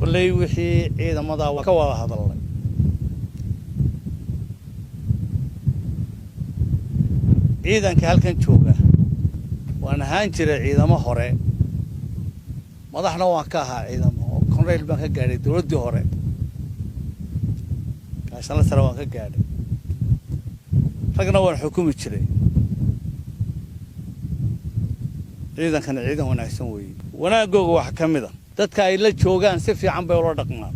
كلي وحي إذا مضى وكوا هذا الله إذا كهالكن شوقه وأنا هانشر إذا ما هري مضحنا وكاها إذا ما كون ريل بنك قاري ترد هري عشان الله سروا قاري رجنا والحكومة تشري إذا كان عيدا هنا يسوي وأنا جوج واحد كمذا dadka ay la joogaan si fiican bay ula dhaqmaan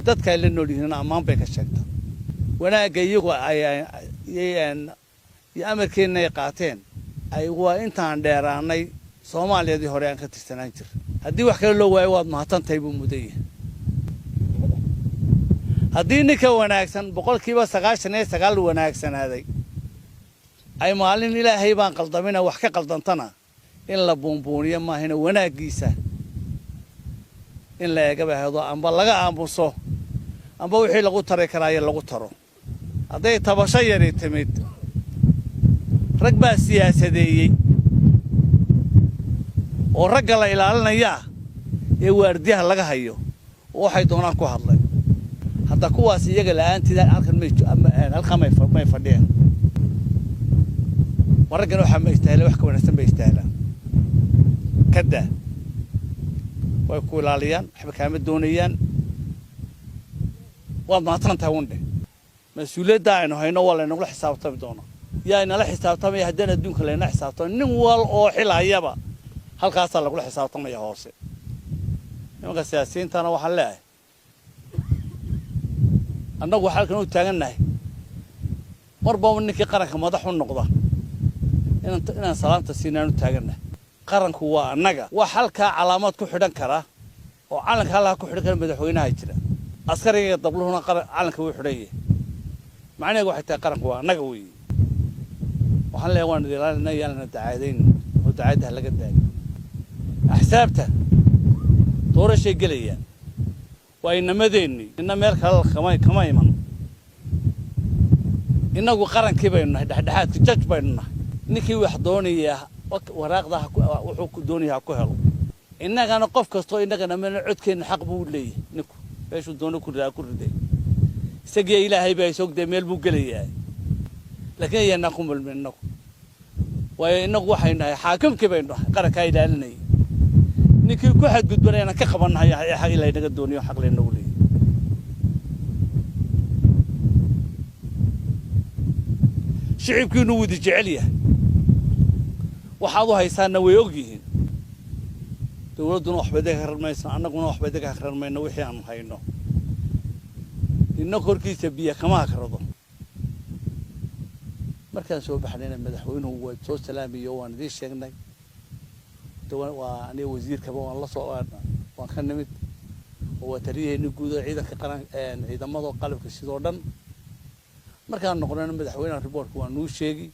dadka ay la nool yihiin amaan bay ka sheegtaan wanaaga iyagu ay amarkeena ay qaateen ay waa intaan dheeraanay Soomaaliyadii hore aan ka tirsanaan jir hadii wax kale loo waayo waad mahadsantahay buu muday hadii ninka wanaagsan boqolkiiba 99 wanaagsanaaday ay maalin Ilaahay baan qaldamina wax ka qaldantana in la buunbuuniyo ma ahina wanaagiisa in la eega baahdo amba laga aamuso amba wixii lagu taray karaayo lagu taro haday tabasho yar timid rag baa siyaasadeeyay oo rag la ilaalinaya ee waardiyaha laga hayo waxay doonaan ku hadlay hadda kuwaas iyaga la'aantida halkan may fadhiyaan waragana waxa ma istaahilay wax ka wanaagsan bay istaahlaan kada way ku ilaaliyaan waxba kaama doonayaan waa maatanta wande mas'uuliyadda aynu hayno wala inagu xisaabtami doono yaa inala xisaabtamay haddana adduunka leena xisaabtamo nin wal oo xilayaba halkaas lagu xisaabtamaya hoose nimanka siyaasiyiintana waxa leeyahay annagu halkan u taaganahay marba ninkii qaranka madax u noqda inaan salaanta siinaan u taaganahay qaranku waa annaga wax halka calaamad ku xidhan kara oo calanka halka ku xidhan kara madaxweynaha jira askariga dabluhuna calanka uu xidhay macnaheedu waxay tahay qaranku waa annaga weey waxaan leeyahay waan ilaalinay yaalna daacadayn oo daacadaha laga daayo axsaabta doorashay galayaan waa inamadeenni inna meel kale kama iman inagu qarankii baynu nahay dhaxdhaxaadka judge baynu nahay ninkii wax doonaya waraaqda wuxuu ku doonayaa ku helo innagana qof kasto innagana meel codkeena xaq buu leeyahay ninku meeshu doono ku riday isagii Ilaahay baa isogday meel buu galayaa laakiin yana qumul minnagu way inagu waxay nahay xaakimkii baynu nahay qaranka ilaalinay ninkii ku xadgudbanayna ka qabanahay xaq Ilaahay naga doonayo xaq leenagu leeyahay shicibkiinu wadi jecel yahay waxaad u haysaana way og yihiin dawladuna waxba deeqa qarmaysan annaguna waxba deeqa qarmayno wixii aan hayno inna korkiisa biya kama akrado markaan soo baxnayna madaxweynuhu waa soo salaamiyo waan idin sheegnay waa ani wasiirka waan la soo waan ka nimid oo tariyeena guud ciidanka qaran ciidamada qalabka sidoo dhan markaan noqonayna madaxweynaha report waan noo sheegi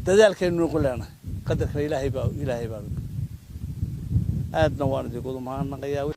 dadaalkeenu noqolayna qadarka Ilaahay baa aadna waan idin go'do mahadnaqayaa